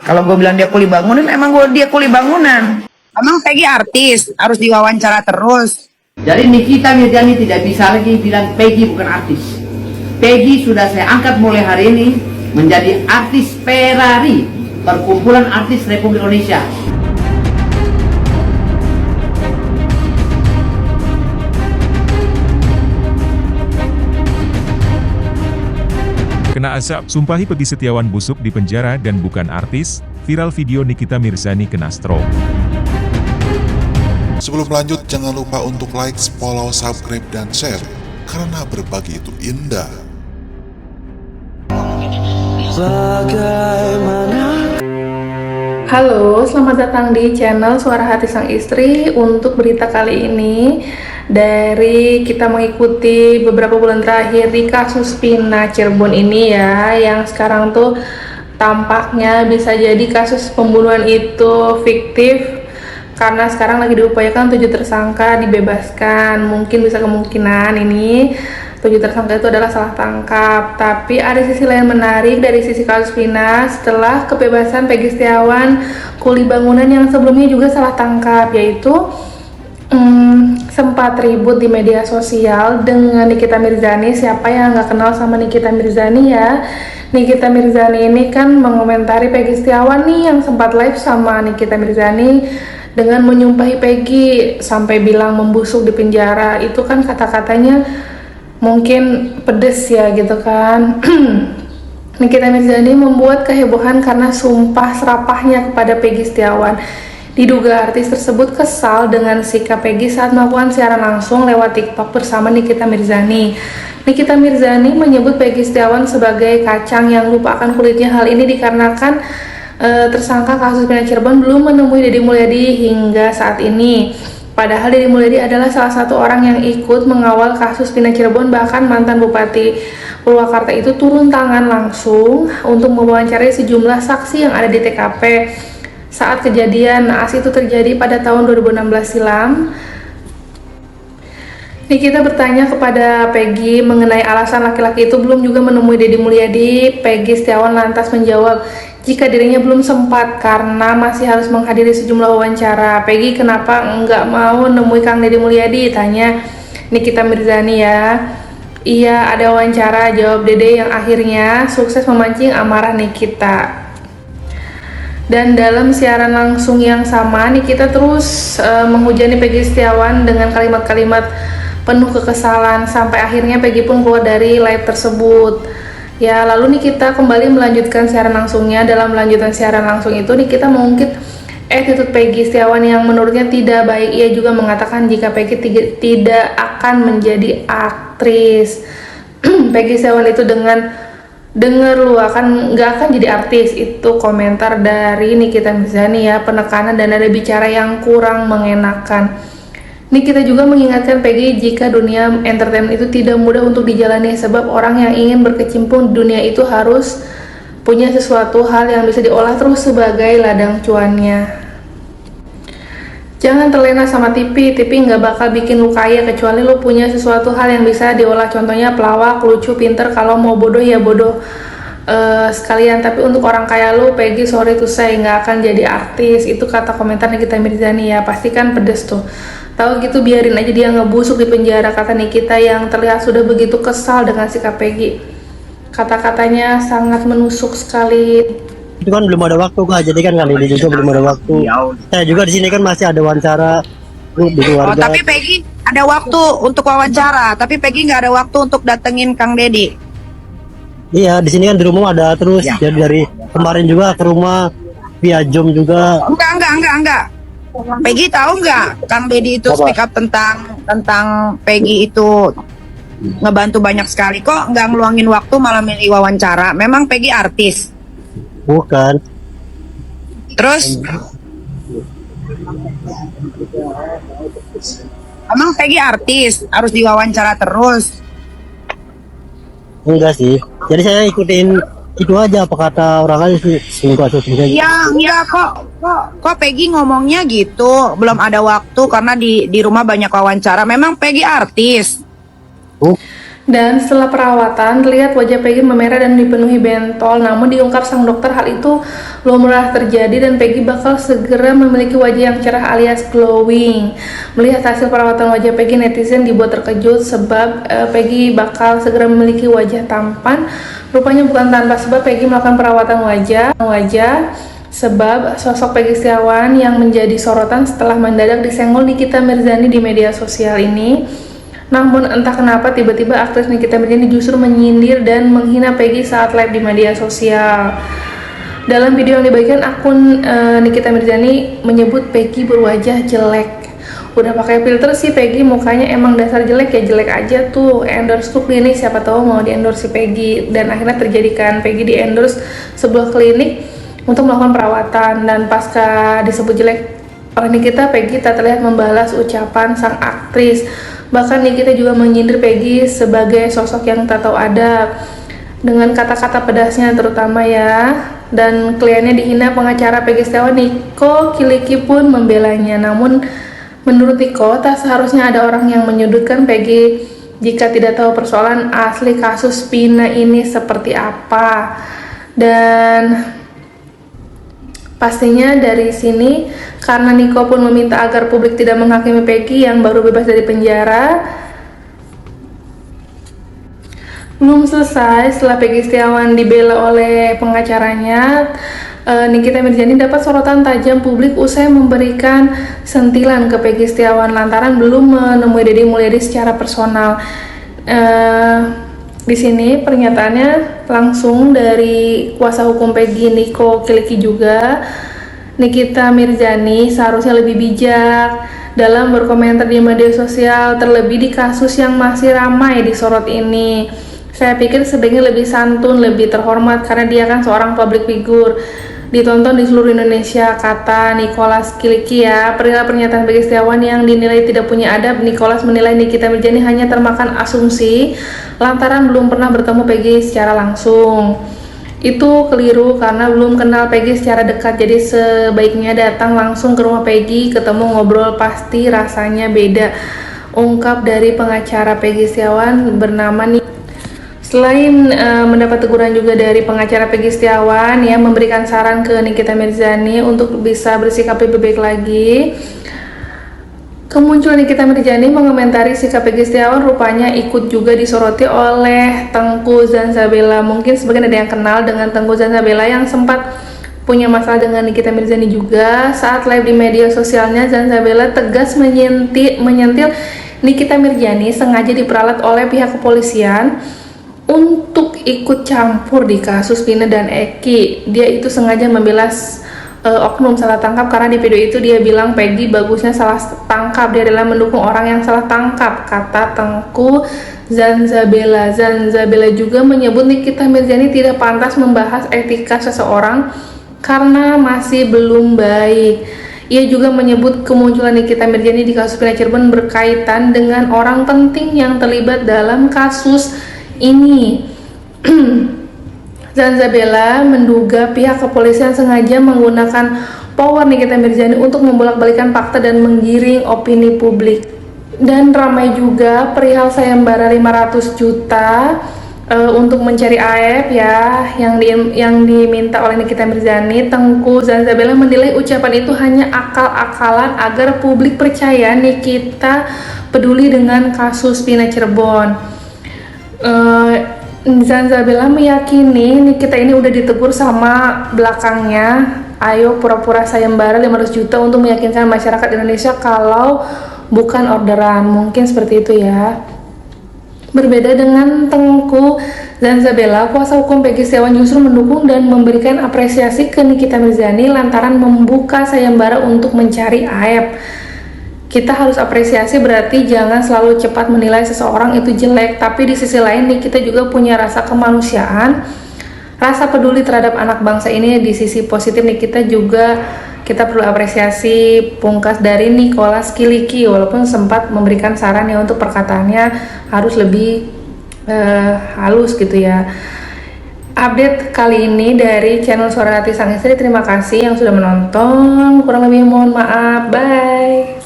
Kalau gue bilang dia kuli bangunan, emang dia kuli bangunan. Emang Peggy artis, harus diwawancara terus. Jadi Nikita Mirzani tidak bisa lagi bilang Peggy bukan artis. Peggy sudah saya angkat mulai hari ini menjadi artis Ferrari, perkumpulan artis Republik Indonesia. Kena asap, sumpahi Peggy Setiawan busuk di penjara dan bukan artis, viral video Nikita Mirzani kena stroke. Sebelum lanjut, jangan lupa untuk like, follow, subscribe, dan share, karena berbagi itu indah. Halo, selamat datang di channel Suara Hati Sang Istri. Untuk berita kali ini, dari kita mengikuti beberapa bulan terakhir di kasus Vina Cirebon ini ya, yang sekarang tuh tampaknya bisa jadi kasus pembunuhan itu fiktif, karena sekarang lagi diupayakan 7 tersangka dibebaskan. Mungkin bisa kemungkinan ini 7 tersangka itu adalah salah tangkap. Tapi ada sisi lain menarik dari sisi kasus Vina setelah kebebasan Peggy Setiawan, kuli bangunan yang sebelumnya juga salah tangkap, yaitu sempat ribut di media sosial dengan Nikita Mirzani. Siapa yang nggak kenal sama Nikita Mirzani ya? Nikita Mirzani ini kan mengomentari Peggy Setiawan nih, yang sempat live sama Nikita Mirzani dengan menyumpahi Peggy sampai bilang membusuk di penjara. Itu kan kata-katanya mungkin pedes ya gitu kan. Nikita Mirzani membuat kehebohan karena sumpah serapahnya kepada Peggy Setiawan. Diduga artis tersebut kesal dengan sikap Peggy saat melakukan siaran langsung lewat TikTok bersama Nikita Mirzani. Nikita Mirzani menyebut Peggy Setiawan sebagai kacang yang lupa akan kulitnya. Hal ini dikarenakan tersangka kasus Vina Cirebon belum menemui Deddy Mulyadi hingga saat ini. Padahal Deddy Mulyadi adalah salah satu orang yang ikut mengawal kasus Vina Cirebon. Bahkan mantan Bupati Purwakarta itu turun tangan langsung untuk mewawancarai sejumlah saksi yang ada di TKP saat kejadian naas itu terjadi pada tahun 2016 silam. Nikita bertanya kepada Peggy mengenai alasan laki-laki itu belum juga menemui Deddy Mulyadi. Peggy Setiawan lantas menjawab jika dirinya belum sempat karena masih harus menghadiri sejumlah wawancara. Peggy, kenapa nggak mau nemui Kang Deddy Mulyadi? Tanya Nikita Mirzani ya. Iya, ada wawancara, jawab Dede, yang akhirnya sukses memancing amarah Nikita. Dan dalam siaran langsung yang sama, Nikita terus menghujani Peggy Setiawan dengan kalimat-kalimat penuh kekesalan, sampai akhirnya Peggy pun keluar dari live tersebut. Ya, lalu Nikita kembali melanjutkan siaran langsungnya. Dalam lanjutan siaran langsung itu, Nikita mengungkit attitude Peggy Setiawan yang menurutnya tidak baik. Ia juga mengatakan jika Peggy tidak akan menjadi aktris. Peggy Setiawan itu dengan denger lu nggak akan jadi artis, itu komentar dari Nikita Mirzani ya, penekanan dan ada bicara yang kurang mengenakan. Nikita juga mengingatkan Peggy jika dunia entertainment itu tidak mudah untuk dijalani, sebab orang yang ingin berkecimpung di dunia itu harus punya sesuatu hal yang bisa diolah terus sebagai ladang cuannya. Jangan terlena sama TV nggak bakal bikin lu kaya kecuali lu punya sesuatu hal yang bisa diolah. Contohnya pelawak, lucu, pinter, kalau mau bodoh ya bodoh sekalian. Tapi untuk orang kaya lu, Peggy, sorry to say, nggak akan jadi artis. Itu kata komentar Nikita Mirzani ya, pasti kan pedes tuh. Tahu gitu biarin aja dia ngebusuk di penjara, kata Nikita yang terlihat sudah begitu kesal dengan sikap Peggy. Kata-katanya sangat menusuk sekali. Itu kan belum ada waktu Kak, jadi kan kali ini juga belum ada waktu. Saya juga di sini kan masih ada wawancara di keluarga. Oh, tapi Peggy ada waktu untuk wawancara, tapi Peggy nggak ada waktu untuk datengin Kang Deddy. Iya, di sini kan di rumah ada terus. Ya. Jadi dari kemarin juga ke rumah via Zoom juga. Enggak. Peggy tahu nggak Kang Deddy itu speak up tentang Peggy itu ngebantu banyak sekali, kok nggak ngeluangin waktu malah milih wawancara. Memang Peggy artis? Bukan. Terus emang Peggy artis harus diwawancara terus? Enggak sih. Jadi saya ikutin itu aja apa kata orang lain sih. Ya enggak kok Peggy ngomongnya gitu, belum ada waktu karena di rumah banyak wawancara. Memang Peggy artis? Dan setelah perawatan, terlihat wajah Peggy memerah dan dipenuhi bentol. Namun diungkap sang dokter hal itu lumrah terjadi dan Peggy bakal segera memiliki wajah yang cerah alias glowing. Melihat hasil perawatan wajah Peggy, netizen dibuat terkejut sebab Peggy bakal segera memiliki wajah tampan. Rupanya bukan tanpa sebab Peggy melakukan perawatan wajah sebab sosok Peggy Setiawan yang menjadi sorotan setelah mendadak disenggol Nikita Mirzani di media sosial ini. Namun entah kenapa tiba-tiba aktris Nikita Mirzani justru menyindir dan menghina Peggy saat live di media sosial. Dalam video yang dibagikan, akun Nikita Mirzani menyebut Peggy berwajah jelek. Udah pakai filter sih Peggy, mukanya emang dasar jelek ya, jelek aja tuh. Endorse tuh klinik, siapa tahu mau di-endorse si Peggy. Dan akhirnya terjadikan Peggy di-endorse sebuah klinik untuk melakukan perawatan, dan pasca disebut jelek oleh Nikita, Peggy tak terlihat membalas ucapan sang aktris. Bahkan Nikita juga menyindir Peggy sebagai sosok yang tak tahu adab dengan kata-kata pedasnya terutama ya. Dan kliennya dihina, pengacara Peggy Setiawan Niko Kiliki pun membelanya. Namun menurut Niko, tak seharusnya ada orang yang menyudutkan Peggy jika tidak tahu persoalan asli kasus Vina ini seperti apa. Dan pastinya dari sini, karena Niko pun meminta agar publik tidak menghakimi Peggy yang baru bebas dari penjara. Belum selesai, setelah Peggy Setiawan dibela oleh pengacaranya, Nikita Mirzani dapat sorotan tajam publik usai memberikan sentilan ke Peggy Setiawan lantaran belum menemui Deddy Mulyadi secara personal. Di sini pernyataannya langsung dari kuasa hukum Peggy, Niko Kiliki juga. Nikita Mirzani seharusnya lebih bijak dalam berkomentar di media sosial, terlebih di kasus yang masih ramai disorot ini. Saya pikir sebaiknya lebih santun, lebih terhormat karena dia kan seorang public figure. Ditonton di seluruh Indonesia, kata Nicholas Kiliki ya. Perihal pernyataan Peggy Setiawan yang dinilai tidak punya adab, Nicholas menilai Nikita Mirzani hanya termakan asumsi lantaran belum pernah bertemu Peggy secara langsung. Itu keliru karena belum kenal Peggy secara dekat, jadi sebaiknya datang langsung ke rumah Peggy, ketemu ngobrol, pasti rasanya beda, ungkap dari pengacara Peggy Setiawan bernama Nik. Selain mendapat teguran juga dari pengacara Peggy Setiawan yang memberikan saran ke Nikita Mirzani untuk bisa bersikap lebih baik lagi. Kemunculan Nikita Mirzani mengomentari sikap Peggy Setiawan rupanya ikut juga disoroti oleh Tengku Zanzabella. Mungkin sebagian ada yang kenal dengan Tengku Zanzabella yang sempat punya masalah dengan Nikita Mirzani juga. Saat live di media sosialnya, Zanzabella tegas menyentil Nikita Mirzani sengaja diperalat oleh pihak kepolisian untuk ikut campur di kasus Vina dan Eki. Dia itu sengaja membela oknum salah tangkap karena di video itu dia bilang Peggy bagusnya salah tangkap, dia adalah mendukung orang yang salah tangkap, kata Tengku Zanzabella. Zanzabella juga menyebut Nikita Mirzani tidak pantas membahas etika seseorang karena masih belum baik. Ia juga menyebut kemunculan Nikita Mirzani di kasus Vina Cirebon berkaitan dengan orang penting yang terlibat dalam kasus ini. Zanzabella menduga pihak kepolisian sengaja menggunakan power Nikita Mirzani untuk membolak-balikan fakta dan menggiring opini publik. Dan ramai juga perihal sayembara 500 juta untuk mencari AF ya yang diminta oleh Nikita Mirzani. Tengku Zanzabella menilai ucapan itu hanya akal-akalan agar publik percaya Nikita peduli dengan kasus Vina Cirebon. Zanzabella meyakini Nikita ini udah ditegur sama belakangnya. Ayo pura-pura sayembara 500 juta untuk meyakinkan masyarakat Indonesia kalau bukan orderan. Mungkin seperti itu ya. Berbeda dengan Tengku Zanzabella, kuasa hukum Peggy Setiawan justru mendukung dan memberikan apresiasi ke Nikita Mirzani lantaran membuka sayembara untuk mencari AF. Kita harus apresiasi, berarti jangan selalu cepat menilai seseorang itu jelek, tapi di sisi lain nih kita juga punya rasa kemanusiaan, rasa peduli terhadap anak bangsa ini. Di sisi positif nih kita perlu apresiasi pungkas dari Nicholas Kiliki, walaupun sempat memberikan saran ya untuk perkataannya harus lebih halus gitu ya. Update kali ini dari channel Suara Hati Sang Istri. Terima kasih yang sudah menonton, kurang lebih mohon maaf, bye.